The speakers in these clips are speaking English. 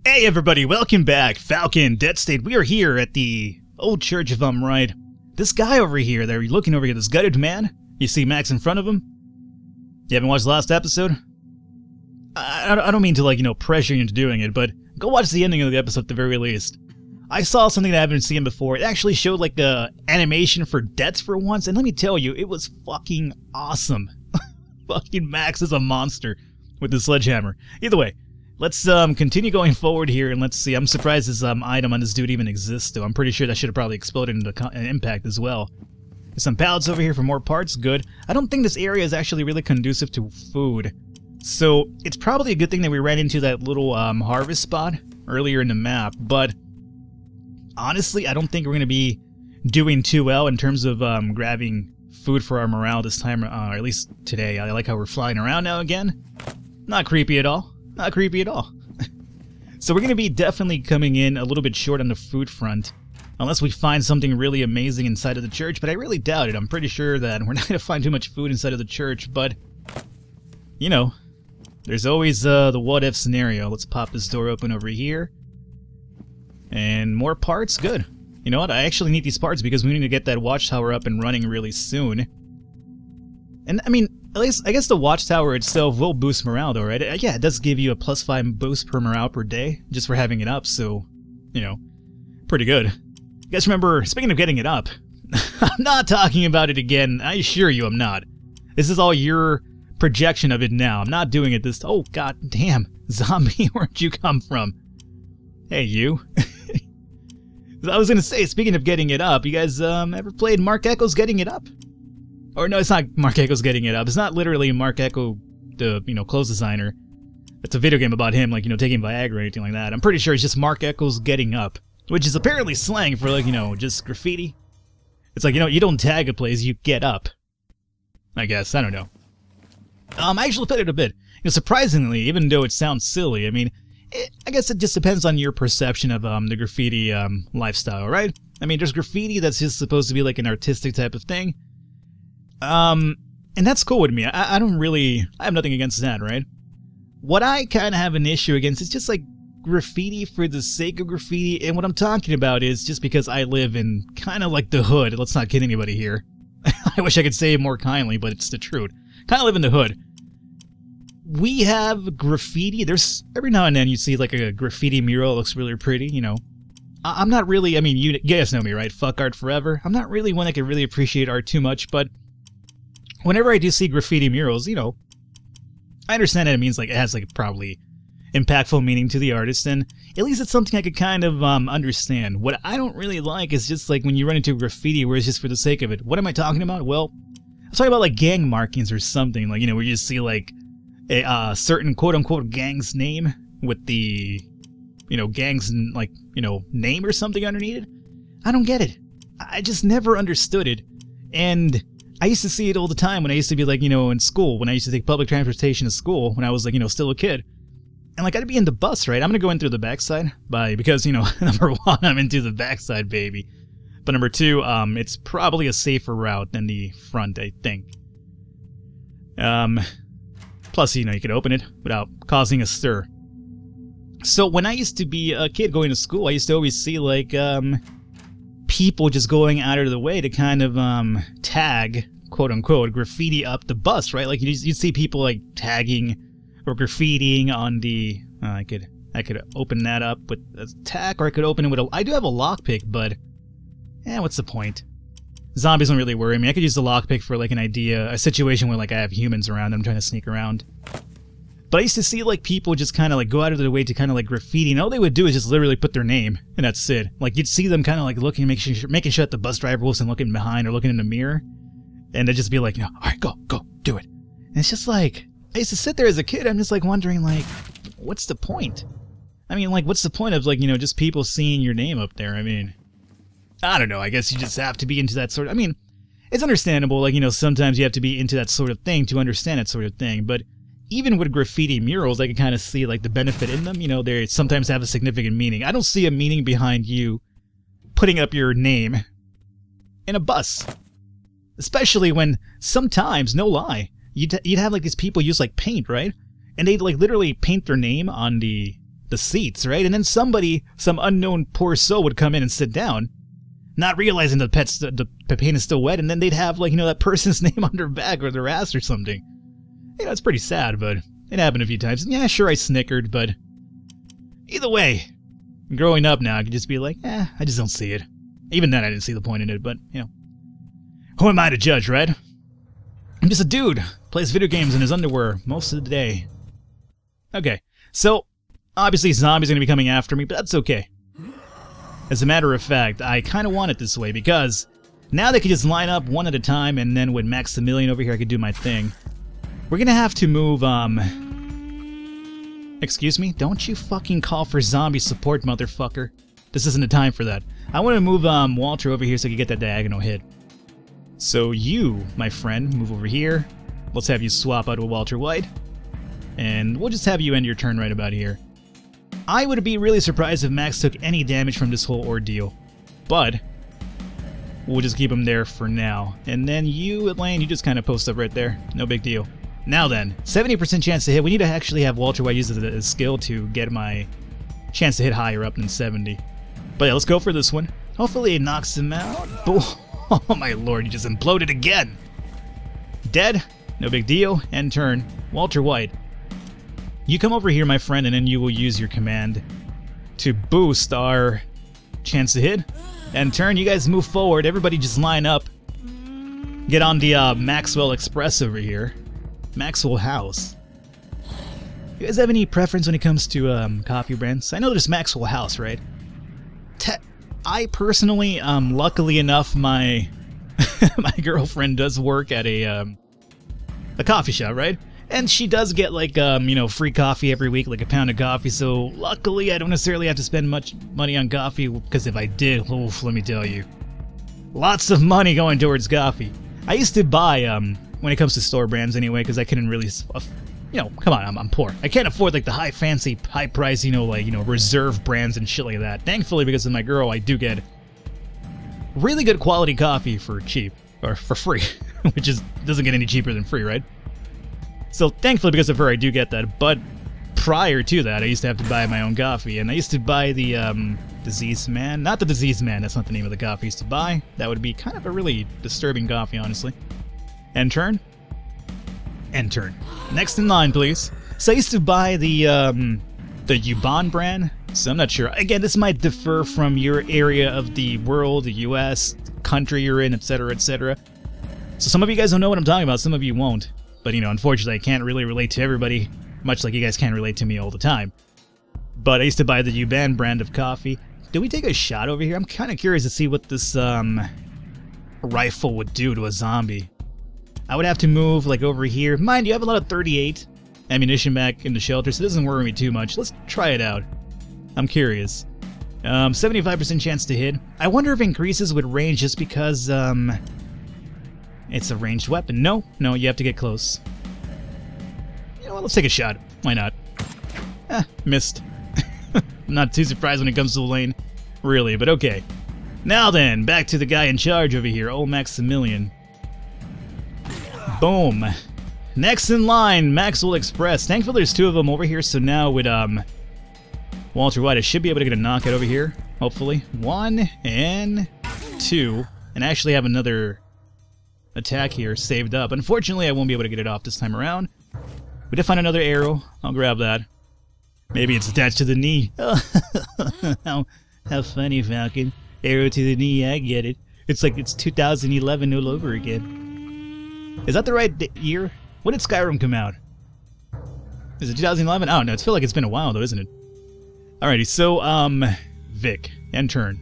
Hey everybody, welcome back. Falcon, Dead State. We are here at the old church, if I'm right. This guy over here, they're looking over here, this gutted man. You see Max in front of him? You haven't watched the last episode? I don't mean to, pressure you into doing it, but go watch the ending of the episode at the very least. I saw something that I haven't seen before. It actually showed, a animation for deaths for once, and let me tell you, it was fucking awesome. Fucking Max is a monster with the sledgehammer. Either way. Let's continue going forward here, and let's see. I'm surprised this item on this dude even exists, though. I'm pretty sure that should have probably exploded into impact as well. There's some pallets over here for more parts. Good. I don't think this area is actually really conducive to food. So, it's probably a good thing that we ran into that little harvest spot earlier in the map, but honestly, I don't think we're going to be doing too well in terms of grabbing food for our morale this time, or at least today. I like how we're flying around now again. Not creepy at all. Not creepy at all. So we're going to be definitely coming in a little bit short on the food front. Unless we find something really amazing inside of the church, but I really doubt it. I'm pretty sure that we're not going to find too much food inside of the church, but you know, there's always the what-if scenario. Let's pop this door open over here. And more parts? Good. You know what? I actually need these parts because we need to get that watchtower up and running really soon. And, I mean, at least, I guess the watchtower itself will boost morale, though, right? Yeah, it does give you a +5 boost per morale per day, just for having it up, so, you know, pretty good. You guys remember, speaking of getting it up, I'm not talking about it again, I assure you I'm not. This is all your projection of it now. I'm not doing it this... Oh, god damn. Zombie, where'd you come from? Hey, you. I was gonna say, speaking of getting it up, you guys, ever played Mark Echo's Getting It Up? Or no, it's not Mark Echo's Getting It Up. It's not literally Mark Echo, the, clothes designer. It's a video game about him, taking Viagra or anything like that. I'm pretty sure it's just Mark Echo's Getting Up, which is apparently slang for, just graffiti. It's you don't tag a place, you get up. I guess, I don't know. I actually played it a bit. Surprisingly, even though it sounds silly, I mean, I guess it just depends on your perception of, the graffiti, lifestyle, right? I mean, there's graffiti that's just supposed to be, an artistic type of thing. And that's cool with me. I have nothing against that, right? What I kind of have an issue against is just, graffiti for the sake of graffiti, and what I'm talking about is just because I live in kind of the hood. Let's not kid anybody here. I wish I could say it more kindly, but it's the truth. Kind of live in the hood. We have graffiti. There's, every now and then you see, a graffiti mural that looks really pretty, I'm not really, I mean, you guys know me, right? Fuck art forever. I'm not really one that can really appreciate art too much, but whenever I do see graffiti murals, I understand that it means, it has, probably impactful meaning to the artist, and at least it's something I could kind of, understand. What I don't really like is just, when you run into graffiti where it's just for the sake of it. What am I talking about? Well, I'm talking about, gang markings or something, where you just see, a certain quote-unquote gang's name with the, gang's, name or something underneath it. I don't get it. I just never understood it, and I used to see it all the time when I used to be, in school, when I used to take public transportation to school, when I was, still a kid. And, I'd be in the bus, right? I'm gonna go in through the backside, because, number one, I'm into the backside, baby. But number two, it's probably a safer route than the front, I think. Plus, you could open it without causing a stir. So, when I used to be a kid going to school, I used to always see, people just going out of the way to kind of tag, quote-unquote, graffiti up the bus, right? You'd see people tagging or graffitiing on the I could open that up with a tack, or I could open it with I do have a lockpick, but what's the point? Zombies don't really worry me. I could use the lockpick for an idea, a situation where I have humans around and I'm trying to sneak around. But I used to see people just kind of go out of their way to kind of graffiti, and all they would do is just literally put their name, and that's it. You'd see them kind of looking, making sure that the bus driver wasn't looking behind or looking in the mirror, and they'd just be all right, go, do it. And it's just I used to sit there as a kid, I'm just wondering what's the point? I mean, what's the point of just people seeing your name up there? I mean, I don't know, I guess you just have to be into that sort of, I mean, it's understandable, sometimes you have to be into that sort of thing to understand that sort of thing, but even with graffiti murals, I can kind of see, the benefit in them. They sometimes have a significant meaning. I don't see a meaning behind you putting up your name in a bus. Especially when sometimes, no lie, you'd have, these people use, paint, right? And they'd, literally paint their name on the the seats, right? And then somebody, some unknown poor soul would come in and sit down, not realizing the paint is still wet, and then they'd have, like, you know, that person's name on their back or their ass or something. You know, it's pretty sad, but it happened a few times. And yeah, sure, I snickered, but either way, growing up now, I could just be like, I just don't see it. Even then, I didn't see the point in it, but, you know, who am I to judge, right? I'm just a dude, plays video games in his underwear most of the day. Okay, so, obviously zombies are going to be coming after me, but that's okay. As a matter of fact, I kind of want it this way, because now they can just line up one at a time, and then with Maximilian over here, I could do my thing. We're going to have to move, Excuse me? Don't you fucking call for zombie support, motherfucker. This isn't the time for that. I want to move, Walter over here so I can get that diagonal hit. So you, my friend, move over here. Let's have you swap out with Walter White. And we'll just have you end your turn right about here. I would be really surprised if Max took any damage from this whole ordeal. But we'll just keep him there for now. And then you, Elaine, you just kind of post up right there. No big deal. Now then, 70% chance to hit. We need to actually have Walter White use a skill to get my chance to hit higher up than 70. But yeah, let's go for this one. Hopefully it knocks him out. Oh my lord, you just imploded again. Dead? No big deal. End turn. Walter White. You come over here, my friend, and then you will use your command to boost our chance to hit. End turn. You guys move forward. Everybody just line up. Get on the Maxwell Express over here. Maxwell House. You guys have any preference when it comes to coffee brands? I know there's Maxwell House, right? I personally, luckily enough, my my girlfriend does work at a coffee shop, right? And she does get, like, you know, free coffee every week, like a pound of coffee, so luckily I don't necessarily have to spend much money on coffee, because if I did, oof, let me tell you, lots of money going towards coffee. I used to buy, when it comes to store brands anyway, because I couldn't really, you know, come on, I'm poor. I can't afford, like, the high fancy, high price, you know, like, you know, reserve brands and shit like that. Thankfully, because of my girl, I do get really good quality coffee for cheap, or for free, which doesn't get any cheaper than free, right? So thankfully, because of her, I do get that. But prior to that, I used to have to buy my own coffee, and I used to buy the Disease Man. Not the Disease Man, that's not the name of the coffee I used to buy. That would be kind of a really disturbing coffee, honestly. End turn. End turn. Next in line, please. So I used to buy the Ubon brand, so I'm not sure. Again, this might differ from your area of the world, the US, country you're in, etc., etc. So some of you guys don't know what I'm talking about, some of you won't. But, you know, unfortunately, I can't really relate to everybody, much like you guys can't relate to me all the time. But I used to buy the Ubon brand of coffee. Did we take a shot over here? I'm kind of curious to see what this rifle would do to a zombie. I would have to move, like, over here. Mind you, I have a lot of 38 ammunition back in the shelter, so it doesn't worry me too much. Let's try it out. I'm curious. 75% chance to hit. I wonder if it increases with range just because, it's a ranged weapon. No, you have to get close. You know what, let's take a shot. Why not? Missed. I'm not too surprised when it comes to the lane, really, but okay. Now then, back to the guy in charge over here, old Maximilian. Boom. Next in line, Maxwell Express. Thankfully there's two of them over here, so now with Walter White, I should be able to get a knockout over here, hopefully. 1 and 2, and I actually have another attack here saved up. Unfortunately, I won't be able to get it off this time around. We did find another arrow. I'll grab that. Maybe it's attached to the knee. How funny, Falcon. Arrow to the knee, I get it. It's like it's 2011 all over again. Is that the right year? When did Skyrim come out? Is it 2011? I don't know. It feels like it's been a while, though, isn't it? Alrighty, so, Vic. End turn.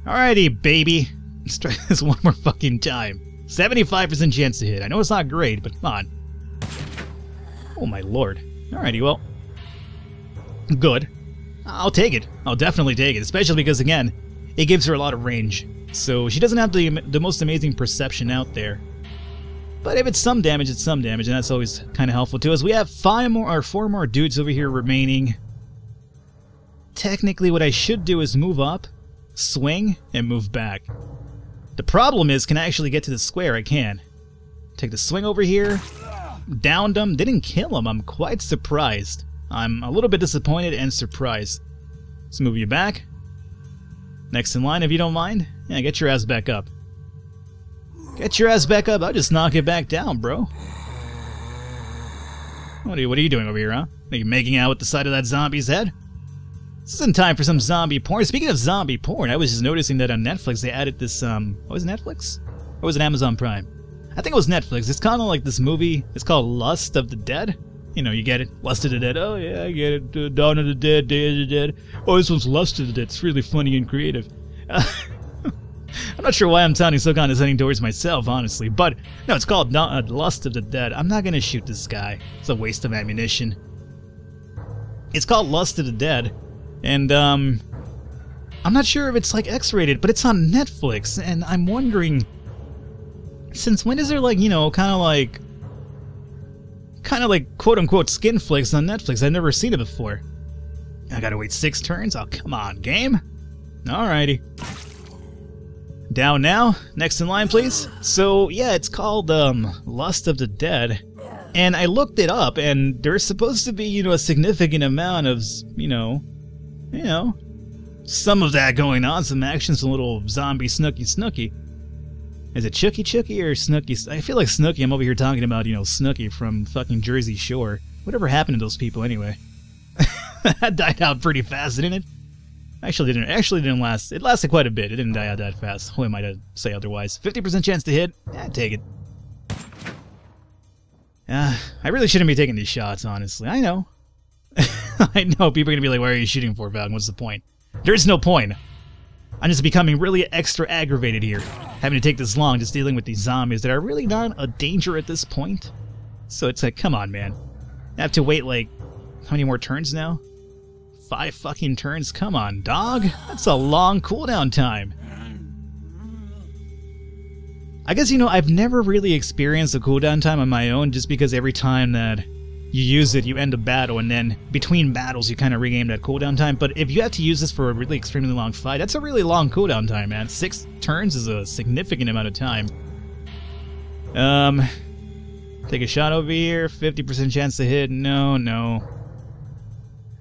Alrighty, baby. Let's try this one more fucking time. 75% chance to hit. I know it's not great, but come on. Oh, my lord. Alrighty, well. Good. I'll take it. I'll definitely take it, especially because, again, it gives her a lot of range. So she doesn't have the most amazing perception out there. But if it's some damage, it's some damage, and that's always kind of helpful to us. We have 4 more dudes over here remaining. Technically, what I should do is move up, swing, and move back. The problem is, can I actually get to the square? I can. Take the swing over here. Downed him. Didn't kill him. I'm quite surprised. I'm a little bit disappointed and surprised. Let's move you back. Next in line, if you don't mind. Yeah, get your ass back up. Get your ass back up. I'll just knock it back down, bro. What are you doing over here, huh? Are you making out with the side of that zombie's head? This isn't time for some zombie porn. Speaking of zombie porn, I was just noticing that on Netflix they added this, was it Netflix? Or was it Amazon Prime? I think it was Netflix. It's kind of like this movie. It's called Lust of the Dead. You know, you get it. Lust of the Dead. Oh, yeah, I get it. Dawn of the Dead, Day of the Dead. Oh, this one's Lust of the Dead. It's really funny and creative. I'm not sure why I'm sounding so condescending towards myself, honestly. But, no, it's called Lust of the Dead. I'm not going to shoot this guy. It's a waste of ammunition. It's called Lust of the Dead. And, I'm not sure if it's, like, X-rated, but it's on Netflix. And I'm wondering, since when is there, like, you know, kind of like quote-unquote skin flicks on Netflix? I've never seen it before. I gotta wait 6 turns? Oh, come on, game. Alrighty. Down now. Next in line, please. So, yeah, it's called, Lust of the Dead. And I looked it up, and there's supposed to be, you know, a significant amount of, you know, some of that going on. Some action, some little zombie snooky. Is it Chooky or Snooky? I feel like Snooky. I'm over here talking about, you know, Snooky from fucking Jersey Shore. Whatever happened to those people anyway? That died out pretty fast, didn't it? Actually didn't last. It lasted quite a bit. It didn't die out that fast. Who am I to say otherwise? 50% chance to hit? Yeah, take it. I really shouldn't be taking these shots, honestly. I know. I know. People are going to be like, why are you shooting for, Falcon? What's the point? There's no point. I'm just becoming really extra aggravated here. Having to take this long just dealing with these zombies that are really not a danger at this point. So it's like, come on, man. I have to wait, like, how many more turns now? 5 fucking turns? Come on, dog. That's a long cooldown time. I guess, you know, I've never really experienced a cooldown time on my own just because every time that you use it, you end a battle, and then between battles, you kind of regain that cooldown time. But if you have to use this for a really extremely long fight, that's a really long cooldown time, man. 6 turns is a significant amount of time. Take a shot over here. 50% chance to hit. No.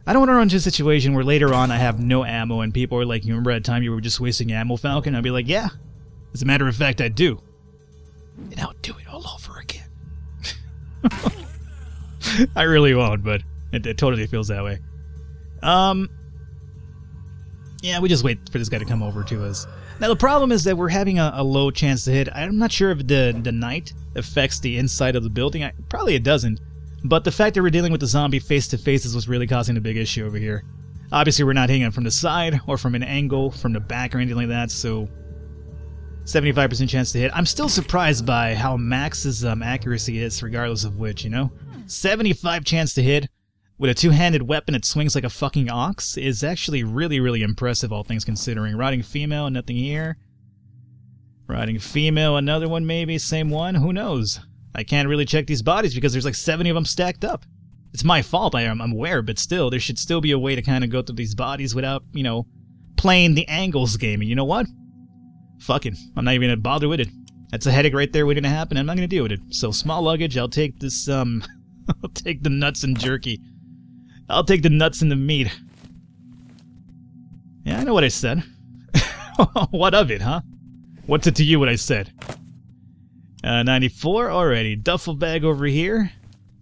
I don't want to run into a situation where later on I have no ammo and people are like, you remember that time you were just wasting ammo, Falcon? I'd be like, yeah. As a matter of fact, I do. And I'll do it all over again. I really won't, but it totally feels that way. Yeah, we just wait for this guy to come over to us. Now, the problem is that we're having a low chance to hit. I'm not sure if the night affects the inside of the building. Probably it doesn't. But the fact that we're dealing with the zombie face-to-face is what's really causing a big issue over here. Obviously, we're not hitting him from the side or from an angle, from the back or anything like that, so 75% chance to hit. I'm still surprised by how Max's accuracy is, regardless of which, you know? 75 chance to hit with a two-handed weapon that swings like a fucking ox is actually really, really impressive, all things considering. Riding female, nothing here. Riding female, another one maybe, same one, who knows? I can't really check these bodies because there's like 70 of them stacked up. It's my fault, I'm aware, but still, there should still be a way to kind of go through these bodies without, you know, playing the angles game. And you know what? Fuck it. I'm not even gonna bother with it. That's a headache right there waiting to happen. I'm not gonna deal with it. So, small luggage, I'll take this, I'll take the nuts and jerky. I'll take the nuts and the meat. Yeah, I know what I said. What of it, huh? What's it to you what I said? 94 already. Duffel bag over here.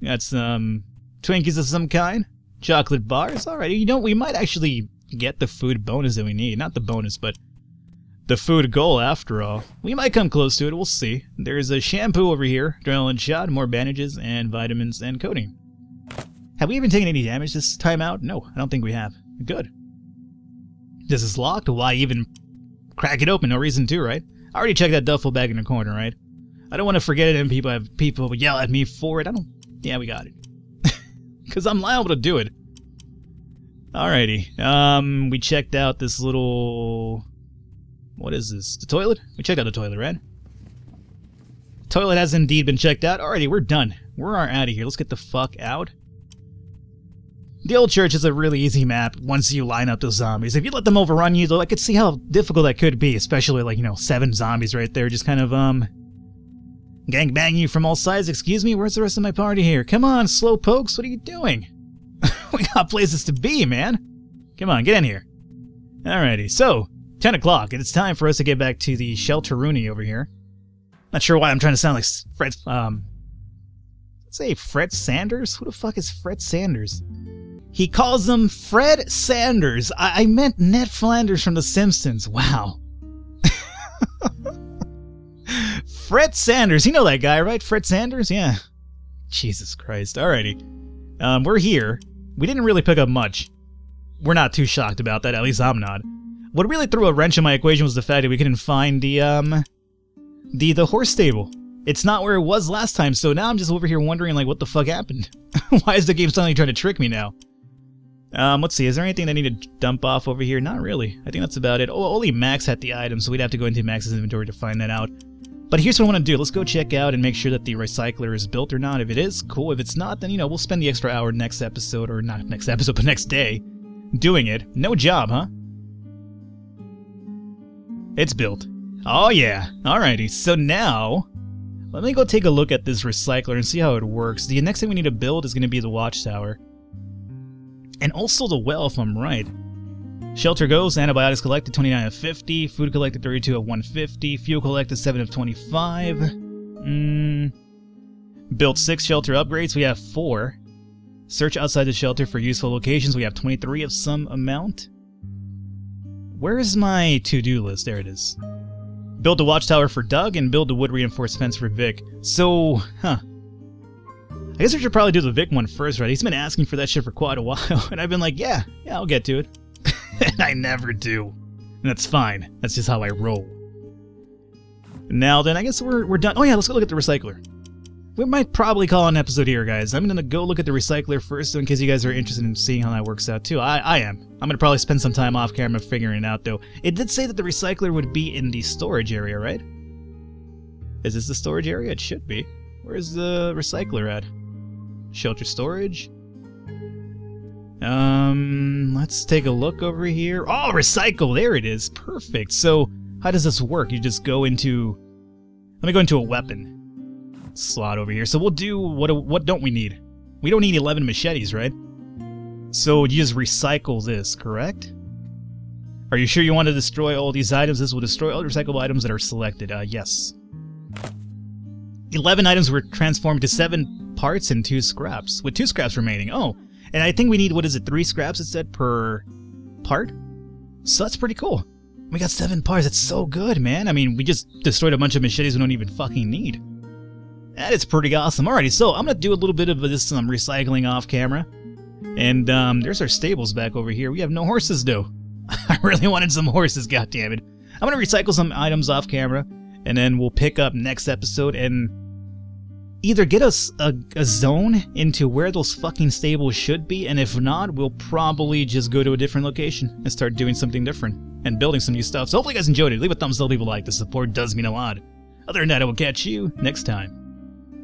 Got some Twinkies of some kind. Chocolate bars. Alrighty. You know, we might actually get the food bonus that we need. Not the bonus, but the food goal after all. We might come close to it. We'll see. There's a shampoo over here. Adrenaline shot. More bandages and vitamins and codeine. Have we even taken any damage this time out? No, I don't think we have. Good. This is locked. Why even crack it open? No reason to, right? I already checked that duffel bag in the corner, right? I don't want to forget it and people yell at me for it. Yeah, we got it. Because I'm liable to do it. Alrighty. We checked out this little... What is this? The toilet? We checked out the toilet, right? Toilet has indeed been checked out. Alrighty, we're done. We're out of here. Let's get the fuck out. The old church is a really easy map once you line up the zombies. If you let them overrun you, though, I could see how difficult that could be, especially, like, you know, 7 zombies right there just kind of, gangbang you from all sides. Excuse me, where's the rest of my party here? Come on, slow pokes, what are you doing? We got places to be, man. Come on, get in here. Alrighty, so 10 o'clock. It's time for us to get back to the shelter Rooney over here. Not sure why I'm trying to sound like Fred. Let's say Fred Sanders. Who the fuck is Fred Sanders? He calls him Fred Sanders. I meant Ned Flanders from The Simpsons. Wow. Fred Sanders. You know that guy, right? Fred Sanders? Yeah. Jesus Christ. Alrighty. We're here. We didn't really pick up much. We're not too shocked about that. At least I'm not. What really threw a wrench in my equation was the fact that we couldn't find the horse stable. It's not where it was last time, so now I'm just over here wondering, like, what the fuck happened? Why is the game suddenly trying to trick me now? Let's see, is there anything I need to dump off over here? Not really. I think that's about it. Oh, only Max had the item, so we'd have to go into Max's inventory to find that out. But here's what I want to do. Let's go check out and make sure that the recycler is built or not. If it is, cool. If it's not, then, you know, we'll spend the extra hour next episode, or not next episode, but next day, doing it. No job, huh? It's built. Oh, yeah. Alrighty, so now, let me go take a look at this recycler and see how it works. The next thing we need to build is going to be the watchtower. And also the well, if I'm right. Shelter goes, antibiotics collected 29 of 50, food collected 32 of 150, fuel collected 7 of 25. Built 6 shelter upgrades, we have 4. Search outside the shelter for useful locations, we have 23 of some amount. Where is my to-do list? There it is. Build a watchtower for Doug and build a wood reinforced fence for Vic. So, I guess we should probably do the Vic one first, right? He's been asking for that shit for quite a while, and I've been like, yeah, I'll get to it. And I never do. And that's fine. That's just how I roll. Now then, I guess we're done. Oh yeah, let's go look at the recycler. We might probably call an episode here, guys. I'm gonna go look at the recycler first, so in case you guys are interested in seeing how that works out too. I am. I'm gonna probably spend some time off camera figuring it out, though. It did say that the recycler would be in the storage area, right? Is this the storage area? It should be. Where's the recycler at? Shelter storage? Let's take a look over here. Oh, recycle! There it is. Perfect. So, how does this work? You just go into... Let me go into a weapon slot over here. So we'll do... What don't we need? We don't need 11 machetes, right? So you just recycle this, correct? Are you sure you want to destroy all these items? This will destroy all the recyclable items that are selected. Yes. 11 items were transformed to 7 parts and 2 scraps, with 2 scraps remaining. Oh, and I think we need, what is it, 3 scraps it said per part? So that's pretty cool. We got 7 parts. That's so good, man. I mean, we just destroyed a bunch of machetes we don't even fucking need. That is pretty awesome. Alrighty, so I'm going to do a little bit of this recycling off camera. And there's our stables back over here. We have no horses, though. I really wanted some horses, goddammit. I'm going to recycle some items off camera, and then we'll pick up next episode and either get us a zone into where those fucking stables should be, and if not, we'll probably just go to a different location and start doing something different and building some new stuff. So hopefully you guys enjoyed it. Leave a thumbs up, leave a like. The support does mean a lot. Other than that, I will catch you next time.